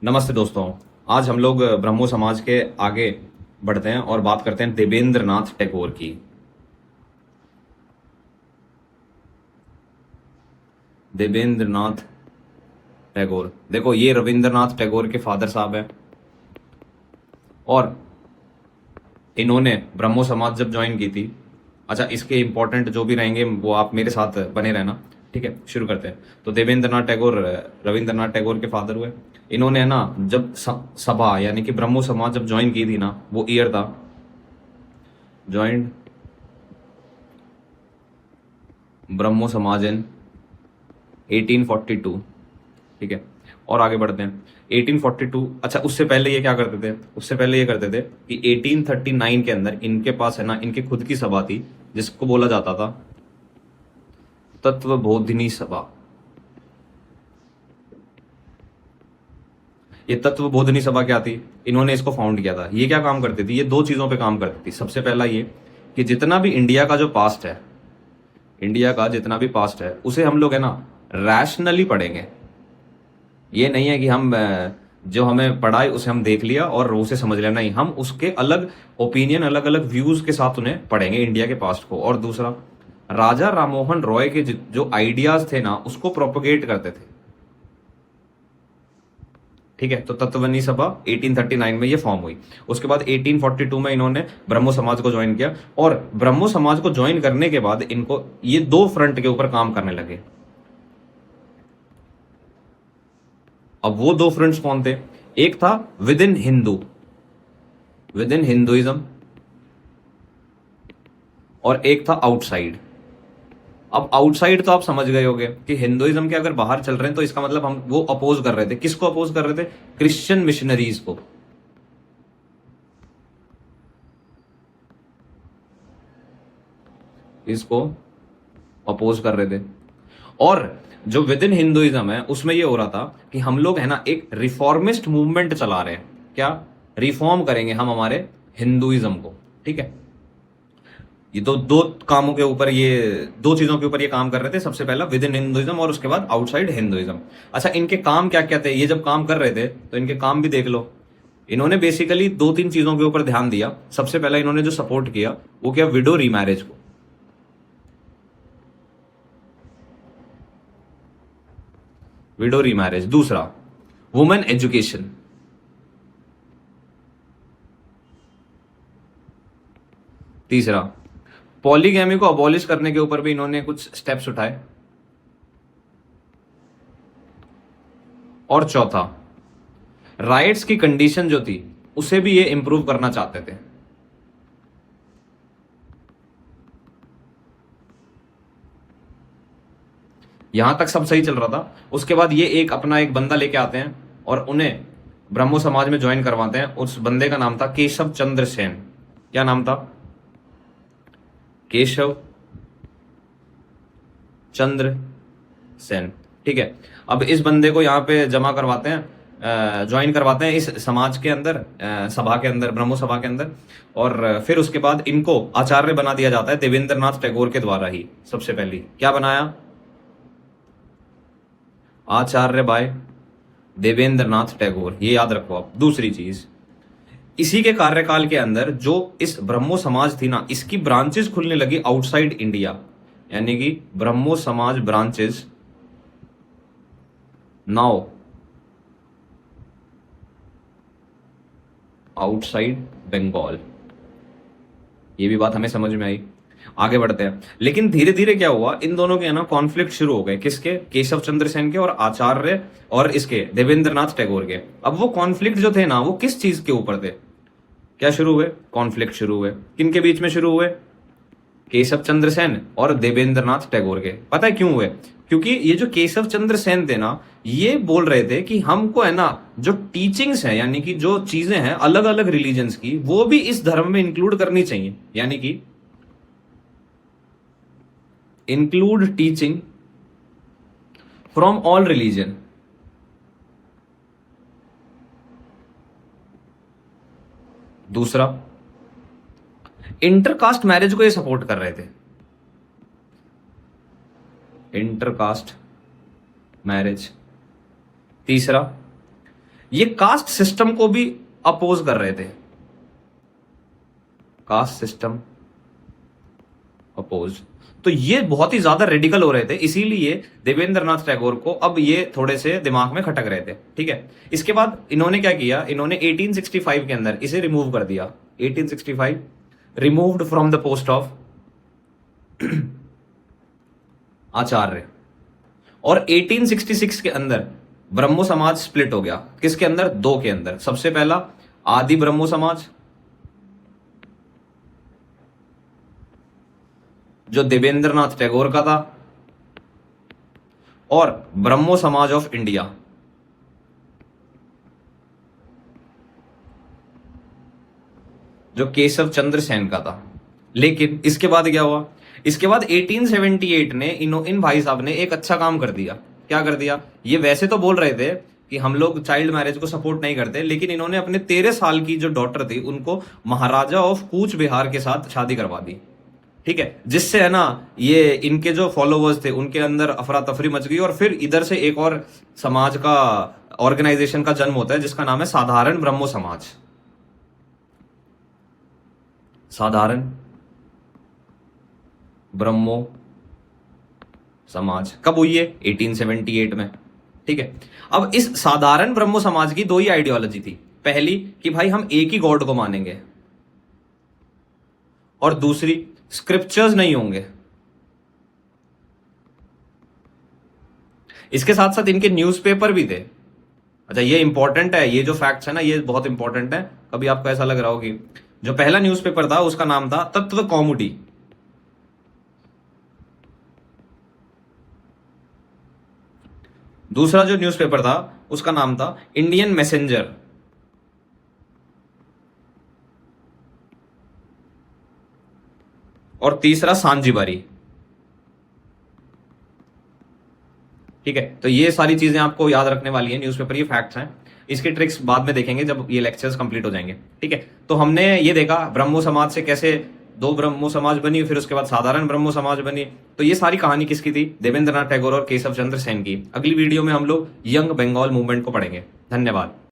नमस्ते दोस्तों। आज हम लोग ब्रह्मो समाज के आगे बढ़ते हैं और बात करते हैं देवेंद्र नाथ टैगोर की। देवेंद्र नाथ टैगोर, देखो ये रविंद्रनाथ टैगोर के फादर साहब हैं और इन्होंने ब्रह्मो समाज जब ज्वाइन की थी। अच्छा, इसके इंपॉर्टेंट जो भी रहेंगे वो आप मेरे साथ बने रहना, ठीक है। शुरू करते हैं। तो देवेंद्रनाथ टैगोर रविंद्रनाथ टैगोर के फादर हुए। इन्होंने है ना, जब सभा यानी कि ब्रह्मो समाज जब ज्वाइन की थी ना, वो ईयर था ज्वाइंट ब्रह्मो समाज इन 1842, ठीक है। और आगे बढ़ते हैं। 1842, अच्छा उससे पहले ये क्या करते थे? उससे पहले ये करते थे कि 1839 के अंदर इनके पास है ना, इनके खुद की सभा थी जिसको बोला जाता था तत्वबोधिनी सभा। ये तत्वबोधिनी सभा क्या थी? इन्होंने इसको फाउंड किया था। ये क्या काम करती थी? ये दो चीजों पे काम करती थी। सबसे पहला ये कि जितना भी इंडिया का जो पास्ट है, इंडिया का जितना भी पास्ट है उसे हम लोग है ना रैशनली पढ़ेंगे। ये नहीं है कि हम जो हमें पढ़ा है उसे हम देख लिया और उसे समझ लिया, नहीं, हम उसके अलग ओपिनियन, अलग अलग व्यूज के साथ उन्हें पढ़ेंगे इंडिया के पास्ट को। और दूसरा, राजा राममोहन रॉय के जो आइडियाज थे ना उसको प्रोपोगेट करते थे, ठीक है। तो तत्वबोधिनी सभा 1839 में ये फॉर्म हुई। उसके बाद 1842 में इन्होंने ब्रह्मो समाज को ज्वाइन किया और ब्रह्मो समाज को ज्वाइन करने के बाद इनको ये दो फ्रंट के ऊपर काम करने लगे। अब वो दो फ्रंट्स कौन थे? एक था विद इन हिंदुइज्म और एक था आउटसाइड। अब आउटसाइड तो आप समझ गए होंगे कि हिंदुइज्म के अगर बाहर चल रहे हैं तो इसका मतलब हम वो अपोज कर रहे थे। किसको अपोज कर रहे थे? क्रिश्चियन मिशनरीज को। इसको अपोज कर रहे थे। और जो विद इन हिंदुइज्म है उसमें ये हो रहा था कि हम लोग है ना एक रिफॉर्मिस्ट मूवमेंट चला रहे हैं। क्या रिफॉर्म करेंगे हम हमारे हिंदुइज्म को, ठीक है। ये दो दो कामों के ऊपर, ये दो चीजों के ऊपर ये काम कर रहे थे। सबसे पहला विद इन हिंदुइज्म और उसके बाद आउटसाइड हिंदुइज्म। अच्छा, इनके काम क्या क्या थे? ये जब काम कर रहे थे तो इनके काम भी देख लो। इन्होंने बेसिकली दो तीन चीजों के ऊपर ध्यान दिया। सबसे पहला इन्होंने जो सपोर्ट किया वो क्या? विडो रीमैरिज को। Window remarriage. दूसरा, वुमेन एजुकेशन। तीसरा, पॉलीगैमी को अबॉलिश करने के ऊपर भी इन्होंने कुछ स्टेप्स उठाए। और चौथा, राइट्स की कंडीशन जो थी उसे भी ये इंप्रूव करना चाहते थे। यहां तक सब सही चल रहा था। उसके बाद ये एक अपना एक बंदा लेके आते हैं और उन्हें ब्रह्मो समाज में ज्वाइन करवाते हैं। उस बंदे का नाम था केशव चंद्र सेन। क्या नाम था? केशव चंद्र सेन, ठीक है। अब इस बंदे को यहाँ पे जमा करवाते हैं, ज्वाइन करवाते हैं इस समाज के अंदर, सभा के अंदर, ब्रह्मो सभा के अंदर। और फिर उसके बाद इनको आचार्य बना दिया जाता है देवेंद्रनाथ टैगोर के द्वारा ही। सबसे पहली क्या बनाया? आचार्य बाय देवेंद्रनाथ टैगोर, ये याद रखो आप। दूसरी चीज, इसी के कार्यकाल के अंदर जो इस ब्रह्मो समाज थी ना, इसकी ब्रांचेस खुलने लगी आउटसाइड इंडिया, यानी कि ब्रह्मो समाज ब्रांचेस नाउ आउटसाइड बंगाल। ये भी बात हमें समझ में आई। आगे बढ़ते हैं। लेकिन धीरे धीरे क्या हुआ, इन दोनों के है ना कॉन्फ्लिक्ट शुरू हो गए। किसके? केशव चंद्र सेन के और आचार्य और इसके देवेंद्रनाथ टैगोर के। अब वो कॉन्फ्लिक्ट जो थे ना वो किस चीज के ऊपर थे? क्या शुरू हुए? कॉन्फ्लिक्ट शुरू हुए। किन के बीच में शुरू हुए? केशव चंद्र सेन और देवेंद्रनाथ टैगोर के। पता है क्यों हुए? क्योंकि ये जो केशव चंद्र सेन थे ना, ये बोल रहे थे कि हमको है ना जो टीचिंग्स है, यानी कि जो चीजें हैं अलग अलग रिलीजन्स की, वो भी इस धर्म में इंक्लूड करनी चाहिए। यानी कि include teaching from all religion. दूसरा, इंटरकास्ट मैरिज को ये सपोर्ट कर रहे थे। Intercaste marriage. तीसरा, ये कास्ट सिस्टम को भी अपोज कर रहे थे, कास्ट सिस्टम अपोज। तो ये बहुत ही ज्यादा रेडिकल हो रहे थे, इसीलिए देवेंद्रनाथ टैगोर को अब ये थोड़े से दिमाग में खटक रहे थे। ठीक है, इसके बाद इन्होंने क्या किया, इन्होंने 1865 के अंदर इसे रिमूव कर दिया। 1865 removed from the post of Acharya. और 1866 के अंदर ब्रह्मो समाज स्प्लिट हो गया। किसके अंदर? दो के अंदर। सबसे पहला आदि ब्रह्मो समाज, जो देवेंद्रनाथ टैगोर का था, और ब्रह्मो समाज ऑफ इंडिया, जो केशव चंद्र सेन का था। लेकिन इसके बाद क्या हुआ? इसके बाद 1878 ने इन भाई साहब ने एक अच्छा काम कर दिया। क्या कर दिया? ये वैसे तो बोल रहे थे कि हम लोग चाइल्ड मैरिज को सपोर्ट नहीं करते, लेकिन इन्होंने अपने 13 साल की जो डॉटर थी उनको महाराजा ऑफ कूच बिहार के साथ शादी करवा दी। ठीक है, जिससे है ना ये इनके जो फॉलोवर्स थे उनके अंदर अफरा तफरी मच गई। और फिर इधर से एक और समाज का ऑर्गेनाइजेशन का जन्म होता है जिसका नाम है साधारण ब्रह्मो समाज। साधारण ब्रह्मो समाज कब हुई है? 1878 में। ठीक है, अब इस साधारण ब्रह्मो समाज की दो ही आइडियोलॉजी थी। पहली कि भाई हम एक ही गॉड को मानेंगे, और दूसरी स्क्रिप्चर्स नहीं होंगे। इसके साथ साथ इनके न्यूज़पेपर भी थे। अच्छा, ये इंपॉर्टेंट है, ये जो फैक्ट्स है ना ये बहुत इंपॉर्टेंट है। कभी आपको ऐसा लग रहा हो कि जो पहला न्यूज़पेपर था उसका नाम था तत्व कौमुदी, दूसरा जो न्यूज़पेपर था उसका नाम था इंडियन मैसेंजर, और तीसरा सांजीबारी। ठीक है, तो ये सारी चीजें आपको याद रखने वाली है न्यूज़पेपर, ये फैक्ट्स हैं। इसके ट्रिक्स बाद में देखेंगे जब ये लेक्चर्स कंप्लीट हो जाएंगे। ठीक है, तो हमने ये देखा ब्रह्मो समाज से कैसे दो ब्रह्मो समाज बनी, फिर उसके बाद साधारण ब्रह्मो समाज बनी। तो ये सारी कहानी किसकी थी? देवेंद्रनाथ टैगोर और केशव चंद्र सेन की। अगली वीडियो में हम लोग यंग बंगाल मूवमेंट को पढ़ेंगे। धन्यवाद।